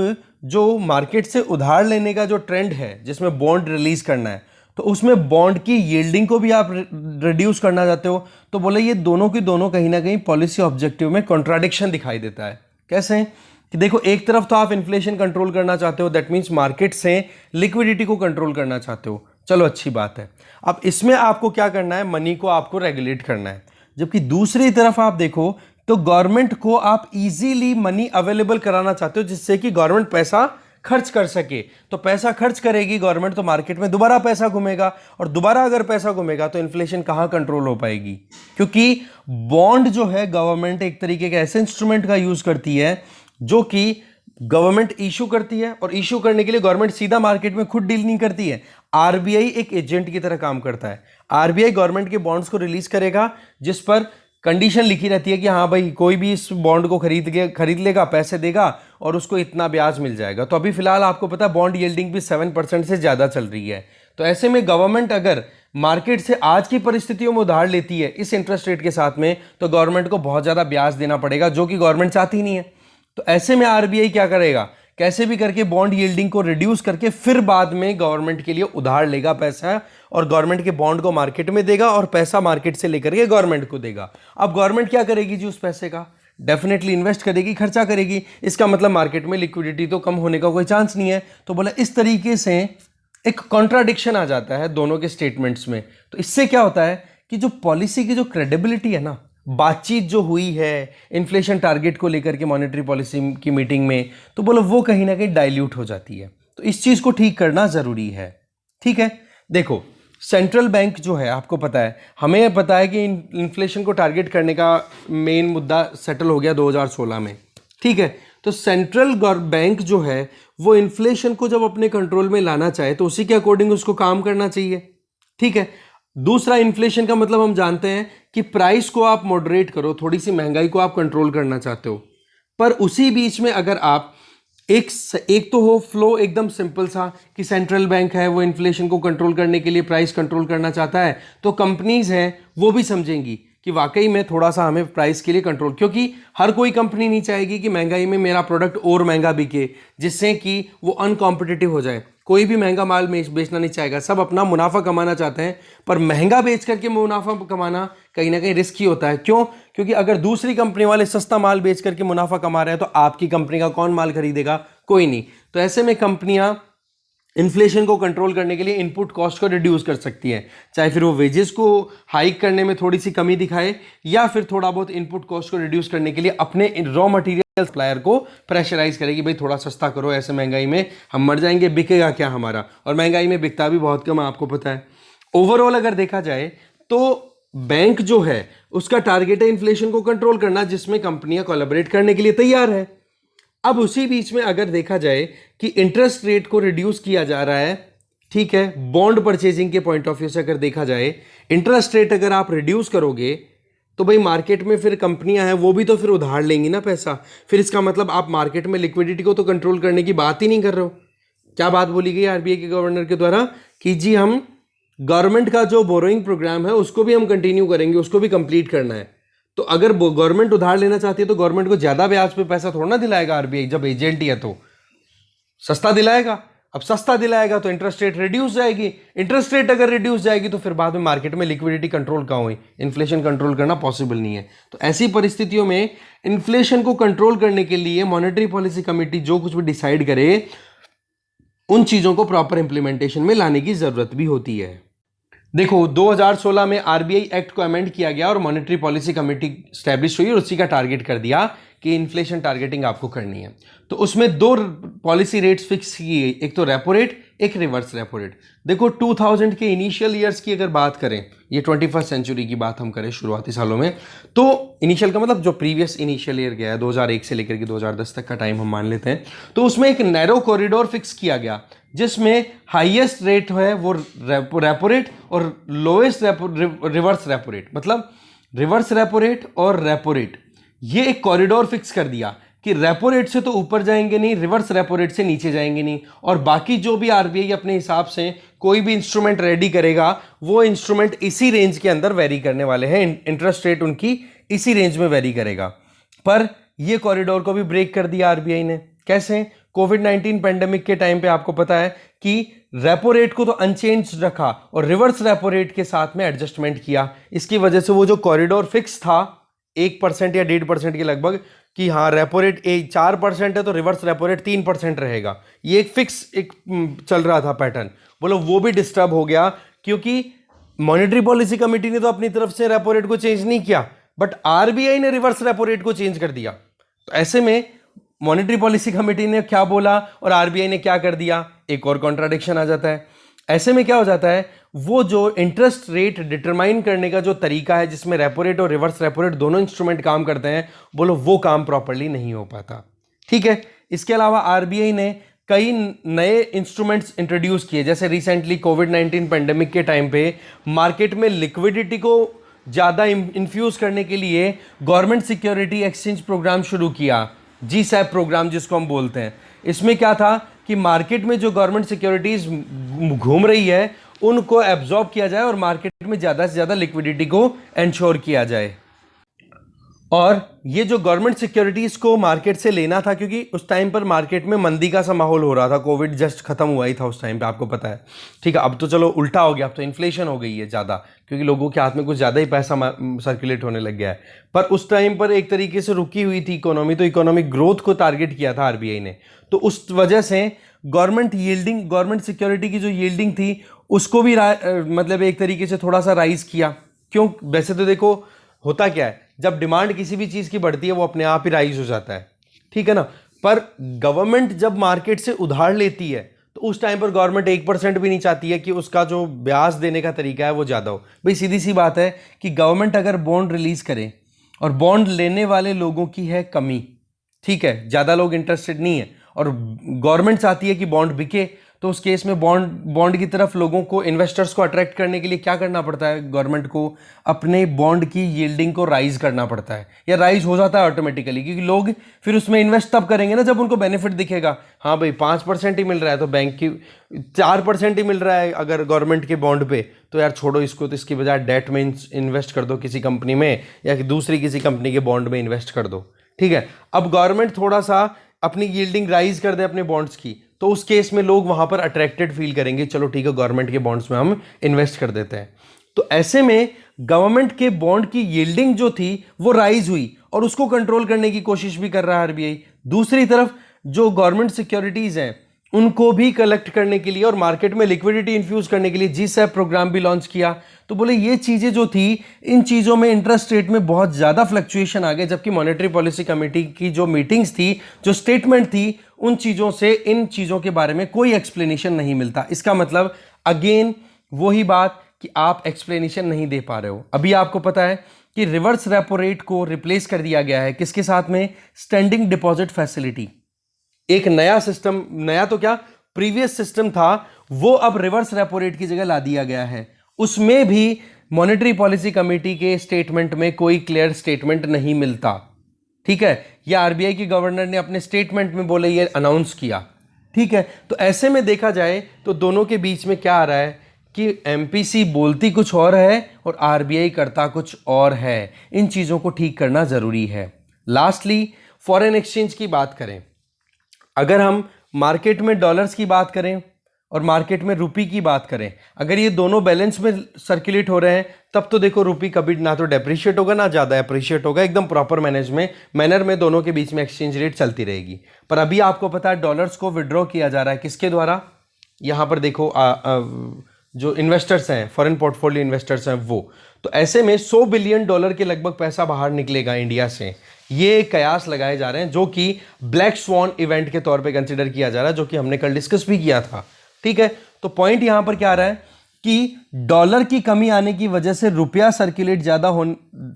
जो मार्केट से उधार लेने का जो ट्रेंड है जिसमें बॉन्ड रिलीज करना है, तो उसमें बॉन्ड की यील्डिंग को भी आप रिड्यूस करना चाहते हो। तो बोले ये दोनों की दोनों कहीं ना कहीं पॉलिसी ऑब्जेक्टिव में कॉन्ट्राडिक्शन दिखाई देता है। कैसे? कि देखो, एक तरफ तो आप इन्फ्लेशन कंट्रोल करना चाहते हो, दैट मीन्स मार्केट से लिक्विडिटी को कंट्रोल करना चाहते हो, चलो अच्छी बात है। अब इसमें आपको क्या करना है, मनी को आपको रेगुलेट करना है। जबकि दूसरी तरफ आप देखो तो गवर्नमेंट को आप इजीली मनी अवेलेबल कराना चाहते हो जिससे कि गवर्नमेंट पैसा खर्च कर सके। तो पैसा खर्च करेगी गवर्नमेंट तो मार्केट में दोबारा पैसा घूमेगा, और दोबारा अगर पैसा घूमेगा तो इन्फ्लेशन कहां कंट्रोल हो पाएगी? क्योंकि बॉन्ड जो है गवर्नमेंट एक तरीके के ऐसे इंस्ट्रूमेंट का यूज करती है जो कि गवर्नमेंट इशू करती है, और इशू करने के लिए गवर्नमेंट सीधा मार्केट में खुद डील नहीं करती है। आरबीआई एक एजेंट की तरह काम करता है। आरबीआई गवर्नमेंट के बॉन्ड्स को रिलीज करेगा जिस पर कंडीशन लिखी रहती है कि हाँ भाई कोई भी इस बॉन्ड को खरीद लेगा, पैसे देगा और उसको इतना ब्याज मिल जाएगा। तो अभी फिलहाल आपको पता है बॉन्ड यील्डिंग भी 7% से ज़्यादा चल रही है। तो ऐसे में गवर्नमेंट अगर मार्केट से आज की परिस्थितियों में उधार लेती है इस इंटरेस्ट रेट के साथ में, तो गवर्नमेंट को बहुत ज़्यादा ब्याज देना पड़ेगा जो कि गवर्नमेंट चाहती नहीं है। तो ऐसे में आरबीआई क्या करेगा, कैसे भी करके बॉन्ड यील्डिंग को रिड्यूस करके फिर बाद में गवर्नमेंट के लिए उधार लेगा पैसा, और गवर्नमेंट के बॉन्ड को मार्केट में देगा और पैसा मार्केट से लेकर के गवर्नमेंट को देगा। अब गवर्नमेंट क्या करेगी जी, उस पैसे का डेफिनेटली इन्वेस्ट करेगी, खर्चा करेगी। इसका मतलब मार्केट में लिक्विडिटी तो कम होने का कोई चांस नहीं है। तो बोला इस तरीके से एक कॉन्ट्राडिक्शन आ जाता है दोनों के स्टेटमेंट्स में। तो इससे क्या होता है कि जो पॉलिसी की जो क्रेडिबिलिटी है ना, बातचीत जो हुई है इन्फ्लेशन टारगेट को लेकर के मॉनेटरी पॉलिसी की मीटिंग में, तो बोलो वो कहीं ना कहीं डाइल्यूट हो जाती है। तो इस चीज को ठीक करना जरूरी है। ठीक है, देखो सेंट्रल बैंक जो है, आपको पता है, हमें पता है कि इन्फ्लेशन को टारगेट करने का मेन मुद्दा सेटल हो गया 2016 में। ठीक है, तो सेंट्रल बैंक जो है वो इन्फ्लेशन को जब अपने कंट्रोल में लाना चाहे तो उसी के अकॉर्डिंग उसको काम करना चाहिए। ठीक है, दूसरा, इन्फ्लेशन का मतलब हम जानते हैं कि प्राइस को आप मॉडरेट करो, थोड़ी सी महंगाई को आप कंट्रोल करना चाहते हो, पर उसी बीच में अगर आप एक तो हो फ्लो एकदम सिंपल सा कि सेंट्रल बैंक है वो इन्फ्लेशन को कंट्रोल करने के लिए प्राइस कंट्रोल करना चाहता है, तो कंपनीज हैं वो भी समझेंगी कि वाकई में थोड़ा सा हमें प्राइस के लिए कंट्रोल, क्योंकि हर कोई कंपनी नहीं चाहेगी कि महंगाई में मेरा प्रोडक्ट और महंगा बिके जिससे कि वो अनकॉम्पिटिटिव हो जाए। कोई भी महंगा माल बेचना नहीं चाहेगा, सब अपना मुनाफा कमाना चाहते हैं, पर महंगा बेच करके मुनाफा कमाना कहीं ना कहीं रिस्की होता है। क्यों? क्योंकि अगर दूसरी कंपनी वाले सस्ता माल बेच करके मुनाफा कमा रहे हैं तो आपकी कंपनी का कौन माल खरीदेगा? कोई नहीं। तो ऐसे में कंपनियां इन्फ्लेशन को कंट्रोल करने के लिए इनपुट कॉस्ट को रिड्यूस कर सकती है, चाहे फिर वो वेजेस को हाइक करने में थोड़ी सी कमी दिखाए या फिर थोड़ा बहुत इनपुट कॉस्ट को रिड्यूस करने के लिए अपने रॉ मटेरियल सप्लायर को प्रेशराइज करेगी, भाई थोड़ा सस्ता करो, ऐसे महंगाई में हम मर जाएंगे, बिकेगा क्या हमारा? और महंगाई में बिकता भी बहुत कम है, आपको पता है। ओवरऑल अगर देखा जाए तो बैंक जो है उसका टारगेट है इन्फ्लेशन को कंट्रोल करना, जिसमें कंपनियां कोलैबोरेट करने के लिए तैयार है। अब उसी बीच में अगर देखा जाए कि इंटरेस्ट रेट को रिड्यूस किया जा रहा है, ठीक है, बॉन्ड परचेजिंग के पॉइंट ऑफ व्यू से अगर देखा जाए, इंटरेस्ट रेट अगर आप रिड्यूस करोगे तो भाई मार्केट में फिर कंपनियां हैं वो भी तो फिर उधार लेंगी ना पैसा। फिर इसका मतलब आप मार्केट में लिक्विडिटी को तो कंट्रोल करने की बात ही नहीं कर रहे हो। क्या बात बोली गई आरबीआई के गवर्नर के द्वारा कि जी हम गवर्नमेंट का जो बोरोइंग प्रोग्राम है उसको भी हम कंटिन्यू करेंगे, उसको भी कंप्लीट करना है। तो अगर गवर्नमेंट उधार लेना चाहती है तो गवर्नमेंट को ज्यादा ब्याज पे पैसा थोड़ा ना दिलाएगा आरबीआई, जब एजेंट ही है तो सस्ता दिलाएगा। अब सस्ता दिलाएगा तो इंटरेस्ट रेट रिड्यूस जाएगी, इंटरेस्ट रेट अगर रिड्यूस जाएगी तो फिर बाद में मार्केट में लिक्विडिटी कंट्रोल कहाँ हुई? इन्फ्लेशन कंट्रोल करना पॉसिबल नहीं है। तो ऐसी परिस्थितियों में इन्फ्लेशन को कंट्रोल करने के लिए मॉनेटरी पॉलिसी कमेटी जो कुछ भी डिसाइड करे उन चीजों को प्रॉपर इंप्लीमेंटेशन में लाने की जरूरत भी होती है। देखो 2016 में आरबीआई एक्ट को अमेंड किया गया और मॉनेटरी पॉलिसी कमेटी स्टैब्लिश हुई और उसी का टारगेट कर दिया कि इन्फ्लेशन टारगेटिंग आपको करनी है। तो उसमें दो पॉलिसी रेट्स फिक्स की गई, एक तो रेपो रेट, एक रिवर्स रेपो रेट। देखो 2000 के इनिशियल ईयर्स की अगर बात करें, ये 21st सेंचुरी की बात हम करें शुरुआती सालों में, तो इनिशियल का मतलब जो प्रीवियस इनिशियल ईयर गया है 2001 से लेकर के 2010 तक का टाइम हम मान लेते हैं, तो उसमें एक नैरो कॉरिडोर फिक्स किया गया जिसमें हाईएस्ट रेट है वो रेपो रेट और लोएस्ट रिवर्स रेपो रेट, मतलब रिवर्स रेपो रेट और रेपो रेट, ये एक कॉरिडोर फिक्स कर दिया कि रेपो रेट से तो ऊपर जाएंगे नहीं, रिवर्स रेपो रेट से नीचे जाएंगे नहीं, और बाकी जो भी आरबीआई अपने हिसाब से कोई भी इंस्ट्रूमेंट रेडी करेगा वो इंस्ट्रूमेंट इसी रेंज के अंदर वेरी करने वाले हैं, इंटरेस्ट रेट उनकी इसी रेंज में वेरी करेगा। पर ये कॉरिडोर को भी ब्रेक कर दिया आरबीआई ने। कैसे? कोविड-19 पेंडेमिक के टाइम पे आपको पता है कि रेपो रेट को तो अनचेंज रखा और रिवर्स रेपो रेट के साथ में एडजस्टमेंट किया। इसकी वजह से वो जो कॉरिडोर फिक्स था 1% या 1.5% के लगभग कि हाँ रेपो रेट 4% है तो रिवर्स रेपो रेट 3% रहेगा, ये एक फिक्स चल रहा था पैटर्न, बोलो वो भी डिस्टर्ब हो गया क्योंकि मॉनेटरी पॉलिसी कमेटी ने तो अपनी तरफ से रेपो रेट को चेंज नहीं किया, बट आरबीआई ने रिवर्स रेपो रेट को चेंज कर दिया। तो ऐसे में मॉनेटरी पॉलिसी कमेटी ने क्या बोला और आरबीआई ने क्या कर दिया, एक और कॉन्ट्राडिक्शन आ जाता है। ऐसे में क्या हो जाता है, वो जो इंटरेस्ट रेट डिटरमाइन करने का जो तरीका है जिसमें रेपो रेट और रिवर्स रेपो रेट दोनों इंस्ट्रूमेंट काम करते हैं, बोलो वो काम प्रॉपर्ली नहीं हो पाता। ठीक है, इसके अलावा आरबीआई ने कई नए इंस्ट्रूमेंट्स इंट्रोड्यूस किए, जैसे रिसेंटली कोविड-19 पेंडेमिक के टाइम पे मार्केट में लिक्विडिटी को ज़्यादा इन्फ्यूज करने के लिए गवर्नमेंट सिक्योरिटी एक्सचेंज प्रोग्राम शुरू किया, जीसैप प्रोग्राम जिसको हम बोलते हैं। इसमें क्या था कि मार्केट में जो गवर्नमेंट सिक्योरिटीज घूम रही है उनको एब्जॉर्ब किया जाए और मार्केट में ज़्यादा से ज़्यादा लिक्विडिटी को एंश्योर किया जाए। और ये जो गवर्नमेंट सिक्योरिटीज़ को मार्केट से लेना था, क्योंकि उस टाइम पर मार्केट में मंदी का सा माहौल हो रहा था, कोविड जस्ट खत्म हुआ ही था उस टाइम पे, आपको पता है। ठीक है, अब तो चलो उल्टा हो गया, अब तो इन्फ्लेशन हो गई है ज़्यादा क्योंकि लोगों के हाथ में कुछ ज़्यादा ही पैसा सर्कुलेट होने लग गया है। पर उस टाइम पर एक तरीके से रुकी हुई थी इकोनॉमी, तो इकोनॉमिक ग्रोथ को टारगेट किया था आरबीआई ने, तो उस वजह से गवर्नमेंट सिक्योरिटी की जो यील्डिंग थी उसको भी मतलब एक तरीके से थोड़ा सा राइज किया। क्यों? वैसे तो देखो होता क्या है, जब डिमांड किसी भी चीज़ की बढ़ती है वो अपने आप ही राइज हो जाता है, ठीक है ना। पर गवर्नमेंट जब मार्केट से उधार लेती है तो उस टाइम पर गवर्नमेंट 1% भी नहीं चाहती है कि उसका जो ब्याज देने का तरीका है वो ज़्यादा हो। भाई सीधी सी बात है कि गवर्नमेंट अगर बॉन्ड रिलीज करे और बॉन्ड लेने वाले लोगों की है कमी, ठीक है, ज़्यादा लोग इंटरेस्टेड नहीं है और गवर्नमेंट चाहती है कि बॉन्ड बिके, तो उस केस में बॉन्ड की तरफ लोगों को, इन्वेस्टर्स को अट्रैक्ट करने के लिए क्या करना पड़ता है, गवर्नमेंट को अपने बॉन्ड की यील्डिंग को राइज करना पड़ता है, या राइज हो जाता है ऑटोमेटिकली, क्योंकि लोग फिर उसमें इन्वेस्ट तब करेंगे ना जब उनको बेनिफिट दिखेगा। हाँ भाई 5% ही मिल रहा है तो बैंक की 4% ही मिल रहा है अगर गवर्नमेंट के बॉन्ड पे, तो यार छोड़ो इसको, तो इसकी बजाय डेट में इन्वेस्ट कर दो किसी कंपनी में या दूसरी किसी कंपनी के बॉन्ड में इन्वेस्ट कर दो। ठीक है, अब गवर्नमेंट थोड़ा सा अपनी यील्डिंग राइज कर दे अपने बॉन्ड्स की, तो उस केस में लोग वहां पर अट्रैक्टेड फील करेंगे, चलो ठीक है गवर्नमेंट के बॉन्ड्स में हम इन्वेस्ट कर देते हैं। तो ऐसे में गवर्नमेंट के बॉन्ड की यील्डिंग जो थी वो राइज हुई और उसको कंट्रोल करने की कोशिश भी कर रहा है आरबीआई। दूसरी तरफ जो गवर्नमेंट सिक्योरिटीज हैं उनको भी कलेक्ट करने के लिए और मार्केट में लिक्विडिटी इन्फ्यूज करने के लिए जीसैप प्रोग्राम भी लॉन्च किया। तो बोले ये चीजें जो थी, इन चीजों में इंटरेस्ट रेट में बहुत ज्यादा फ्लक्चुएशन आ गए, जबकि मॉनेटरी पॉलिसी कमेटी की जो मीटिंग्स थी, जो स्टेटमेंट थी, उन चीजों से इन चीजों के बारे में कोई एक्सप्लेनेशन नहीं मिलता। इसका मतलब अगेन वही बात कि आप एक्सप्लेनेशन नहीं दे पा रहे हो। अभी आपको पता है कि रिवर्स रेपो रेट को रिप्लेस कर दिया गया है किसके साथ में, स्टैंडिंग डिपॉजिट फैसिलिटी। एक नया सिस्टम, नया तो क्या प्रीवियस सिस्टम था, वो अब रिवर्स रेपो रेट की जगह ला दिया गया है। उसमें भी मॉनेटरी पॉलिसी कमेटी के स्टेटमेंट में कोई क्लियर स्टेटमेंट नहीं मिलता। ठीक है, या आरबीआई के गवर्नर ने अपने स्टेटमेंट में बोले ये अनाउंस किया। ठीक है, तो ऐसे में देखा जाए तो दोनों के बीच में क्या आ रहा है कि एमपीसी बोलती कुछ और है और आरबीआई करता कुछ और है। इन चीज़ों को ठीक करना ज़रूरी है। लास्टली फॉरेन एक्सचेंज की बात करें, अगर हम मार्केट में डॉलर्स की बात करें और मार्केट में रुपी की बात करें, अगर ये दोनों बैलेंस में सर्कुलेट हो रहे हैं तब तो देखो रुपी कभी ना तो डेप्रिशिएट होगा ना ज़्यादा अप्रिशिएट होगा, एकदम प्रॉपर मैनर में दोनों के बीच में एक्सचेंज रेट चलती रहेगी। पर अभी आपको पता है डॉलर्स को विड्रॉ किया जा रहा है किसके द्वारा, यहाँ पर देखो जो इन्वेस्टर्स हैं, फॉरेन पोर्टफोलियो इन्वेस्टर्स हैं वो। तो ऐसे में $100 बिलियन के लगभग पैसा बाहर निकलेगा इंडिया से, ये कयास लगाए जा रहे हैं, जो कि ब्लैक स्वॉन इवेंट के तौर पे कंसिडर किया जा रहा है, जो कि हमने कल डिस्कस भी किया था। ठीक है, तो पॉइंट यहां पर क्या आ रहा है कि डॉलर की कमी आने की वजह से रुपया सर्कुलेट ज्यादा हो,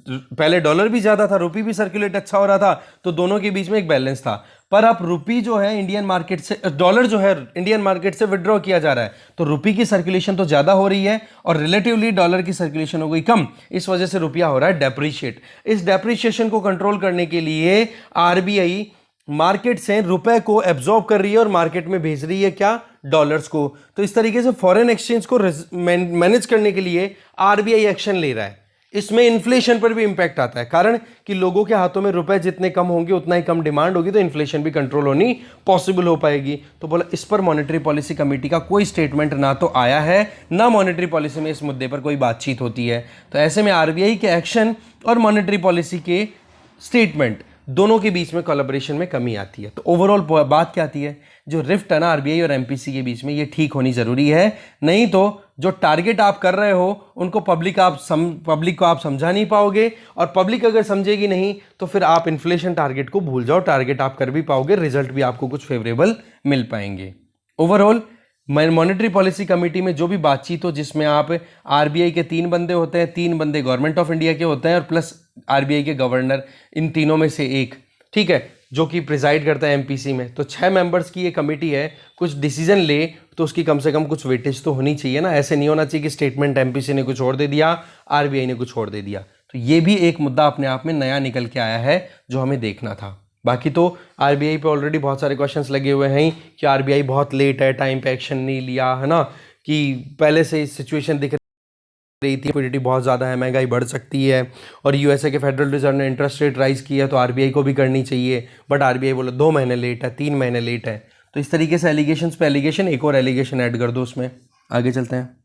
पहले डॉलर भी ज्यादा था, रुपी भी सर्कुलेट अच्छा हो रहा था, तो दोनों के बीच में एक बैलेंस था। पर अब रुपी जो है इंडियन मार्केट से, डॉलर जो है इंडियन मार्केट से विड्रॉ किया जा रहा है, तो रुपी की सर्कुलेशन तो ज्यादा हो रही है और रिलेटिवली डॉलर की सर्कुलेशन हो गई कम। इस वजह से रुपया हो रहा है डेप्रिशिएट। इस डेप्रिशिएशन को कंट्रोल करने के लिए आरबीआई मार्केट से रुपए को एब्जॉर्ब कर रही है और मार्केट में भेज रही है क्या, डॉलर्स को। तो इस तरीके से फॉरेन एक्सचेंज को मैनेज करने के लिए आरबीआई एक्शन ले रहा है। इसमें इन्फ्लेशन पर भी इंपैक्ट आता है, कारण कि लोगों के हाथों में रुपए जितने कम होंगे उतना ही कम डिमांड होगी, तो इन्फ्लेशन भी कंट्रोल होनी पॉसिबल हो पाएगी। तो बोला इस पर मॉनेटरी पॉलिसी कमेटी का कोई स्टेटमेंट ना तो आया है, ना मॉनेटरी पॉलिसी में इस मुद्दे पर कोई बातचीत होती है। तो ऐसे में आरबीआई के एक्शन और मॉनेटरी पॉलिसी के स्टेटमेंट दोनों के बीच में कोलैबोरेशन में कमी आती है। तो ओवरऑल बात क्या आती है, जो रिफ्ट है ना आरबीआई और एमपीसी के बीच में, ये ठीक होनी जरूरी है। नहीं तो जो टारगेट आप कर रहे हो उनको पब्लिक को आप समझा नहीं पाओगे, और पब्लिक अगर समझेगी नहीं तो फिर आप इन्फ्लेशन टारगेट को भूल जाओ, टारगेट आप कर भी पाओगे, रिजल्ट भी आपको कुछ फेवरेबल मिल पाएंगे। ओवरऑल मॉनेटरी पॉलिसी कमेटी में जो भी बातचीत हो, जिसमें आप आरबीआई के 3 बंदे होते हैं, 3 बंदे गवर्नमेंट ऑफ इंडिया के होते हैं और प्लस आरबीआई के गवर्नर, इन तीनों में से एक, ठीक है, जो कि प्रिजाइड करता है एमपीसी में। तो 6 मेंबर्स की ये कमेटी है, कुछ डिसीजन ले तो उसकी कम से कम कुछ वेटेज तो होनी चाहिए ना। ऐसे नहीं होना चाहिए कि स्टेटमेंट एमपीसी ने कुछ और दे दिया, आरबीआई ने कुछ और दे दिया। तो ये भी एक मुद्दा अपने आप में नया निकल के आया है जो हमें देखना था। बाकी तो आरबीआई पे ऑलरेडी बहुत सारे क्वेश्चंस लगे हुए हैं कि आरबीआई बहुत लेट है, टाइम पे एक्शन नहीं लिया, है ना, कि पहले से सिचुएशन दिख रही थी, लिक्विडिटी बहुत ज़्यादा है, महंगाई बढ़ सकती है, और यूएसए के फेडरल रिजर्व ने इंटरेस्ट रेट राइज की है तो आरबीआई को भी करनी चाहिए, बट आरबीआई बोला 2 महीने लेट है, 3 महीने लेट है। तो इस तरीके से एलिगेशंस पे एलिगेशन, एक और एलिगेशन ऐड कर दो उसमें। आगे चलते हैं।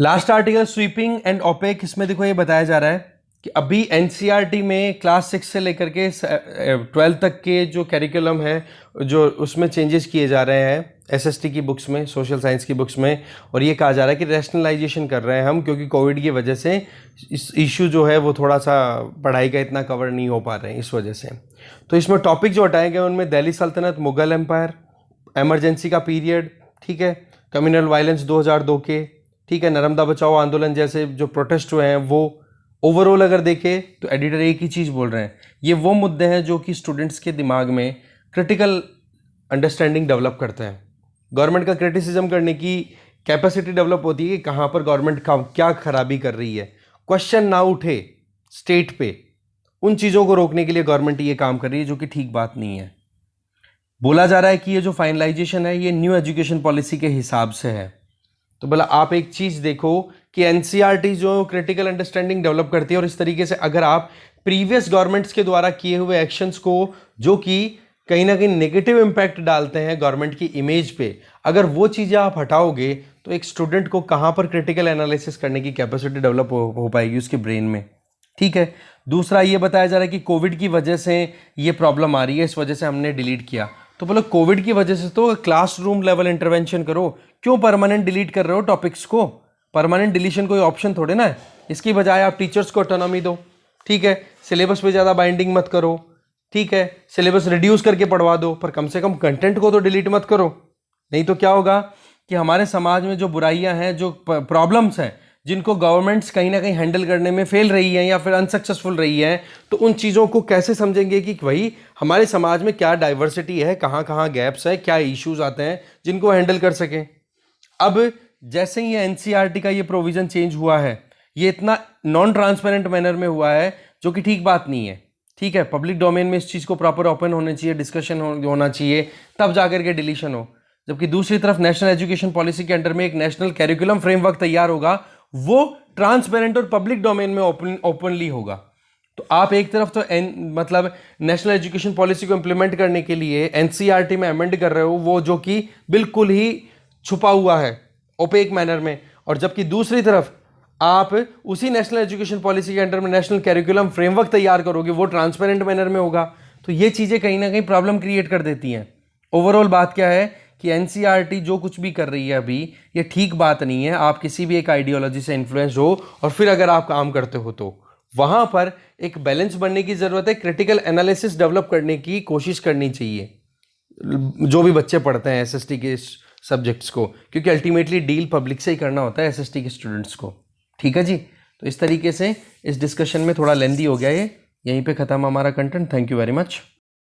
Last article sweeping and opaque, इसमें देखो ये बताया जा रहा है कि अभी एनसीईआरटी में क्लास 6 से लेकर के 12 तक के जो कैरिकुलम है, जो उसमें चेंजेस किए जा रहे हैं एसएसटी की बुक्स में, सोशल साइंस की बुक्स में, और ये कहा जा रहा है कि रैशनलाइजेशन कर रहे हैं हम, क्योंकि कोविड की वजह से इस इशू जो है वो थोड़ा सा पढ़ाई का इतना कवर नहीं हो पा रहे हैं इस वजह से। तो इसमें टॉपिक जो हटाए गए उनमें दिल्ली सल्तनत, मुगल एम्पायर, एमरजेंसी का पीरियड, ठीक है, कम्युनल वायलेंस 2002 के, ठीक है, नर्मदा बचाओ आंदोलन जैसे जो प्रोटेस्ट हुए हैं वो। ओवरऑल अगर देखें तो एडिटर एक ही चीज़ बोल रहे हैं, ये वो मुद्दे हैं जो कि स्टूडेंट्स के दिमाग में क्रिटिकल अंडरस्टैंडिंग डेवलप करते हैं। गवर्नमेंट का क्रिटिसिज्म करने की कैपेसिटी डेवलप होती है कि कहाँ पर गवर्नमेंट का क्या खराबी कर रही है। क्वेश्चन ना उठे स्टेट पे, उन चीज़ों को रोकने के लिए गवर्नमेंट ये काम कर रही है, जो कि ठीक बात नहीं है। बोला जा रहा है कि ये जो फाइनलाइजेशन है ये न्यू एजुकेशन पॉलिसी के हिसाब से है। तो बोला आप एक चीज़ देखो कि एनसीईआरटी जो क्रिटिकल अंडरस्टैंडिंग डेवलप करती है, और इस तरीके से अगर आप प्रीवियस गवर्नमेंट्स के द्वारा किए हुए एक्शंस को, जो कि कहीं ना कहीं नेगेटिव इम्पैक्ट डालते हैं गवर्नमेंट की इमेज पे, अगर वो चीज़ें आप हटाओगे तो एक स्टूडेंट को कहाँ पर क्रिटिकल एनालिसिस करने की कैपेसिटी डेवलप हो पाएगी उसके ब्रेन में, ठीक है। दूसरा ये बताया जा रहा है कि कोविड की वजह से ये प्रॉब्लम आ रही है, इस वजह से हमने डिलीट किया। तो बोलो कोविड की वजह से तो क्लासरूम लेवल इंटरवेंशन करो, क्यों परमानेंट डिलीट कर रहे हो टॉपिक्स को? परमानेंट डिलीशन कोई ऑप्शन थोड़े ना है। इसकी बजाय आप टीचर्स को ऑटोनॉमी दो, ठीक है, सिलेबस पे ज़्यादा बाइंडिंग मत करो, ठीक है, सिलेबस रिड्यूस करके पढ़वा दो, पर कम से कम कंटेंट को तो डिलीट मत करो। नहीं तो क्या होगा कि हमारे समाज में जो बुराइयां हैं, जो प्रॉब्लम्स हैं, जिनको गवर्नमेंट्स कहीं ना कहीं हैंडल करने में फेल रही हैं या फिर अनसक्सेसफुल रही हैं, तो उन चीज़ों को कैसे समझेंगे कि भाई हमारे समाज में क्या डाइवर्सिटी है, कहाँ कहाँ गैप्स है, क्या इश्यूज आते हैं जिनको हैंडल कर सकें। अब जैसे ही एनसीईआरटी का ये प्रोविज़न चेंज हुआ है, ये इतना नॉन ट्रांसपेरेंट मैनर में हुआ है, जो कि ठीक बात नहीं है, ठीक है। पब्लिक डोमेन में इस चीज़ को प्रॉपर ओपन होना चाहिए, डिस्कशन होना चाहिए, तब जाकर के डिलीशन हो। जबकि दूसरी तरफ नेशनल एजुकेशन पॉलिसी के अंडर में एक नेशनल कैरिकुलम फ्रेमवर्क तैयार होगा, वो ट्रांसपेरेंट और पब्लिक डोमेन में ओपनली होगा। तो आप एक तरफ तो मतलब नेशनल एजुकेशन पॉलिसी को इंप्लीमेंट करने के लिए एनसीईआरटी में अमेंड कर रहे हो, वो जो कि बिल्कुल ही छुपा हुआ है ओपेक मैनर में, और जबकि दूसरी तरफ आप उसी नेशनल एजुकेशन पॉलिसी के अंडर में नेशनल कैरिकुलम फ्रेमवर्क तैयार करोगे, वो ट्रांसपेरेंट मैनर में होगा। तो ये चीज़ें कहीं ना कहीं प्रॉब्लम क्रिएट कर देती हैं। ओवरऑल बात क्या है कि एनसीईआरटी जो कुछ भी कर रही है अभी, ये ठीक बात नहीं है। आप किसी भी एक आइडियोलॉजी से इन्फ्लुएंस हो और फिर अगर आप काम करते हो तो वहाँ पर एक बैलेंस बनने की ज़रूरत है, क्रिटिकल एनालिसिस डेवलप करने की कोशिश करनी चाहिए। जो भी बच्चे पढ़ते हैं एसएसटी के सब्जेक्ट्स को, क्योंकि अल्टीमेटली डील पब्लिक से ही करना होता है एसएसटी के स्टूडेंट्स को। ठीक है जी, तो इस तरीके से इस डिस्कशन में थोड़ा लेंदी हो गया ये, यहीं पे ख़त्म हमारा content. Thank you very much.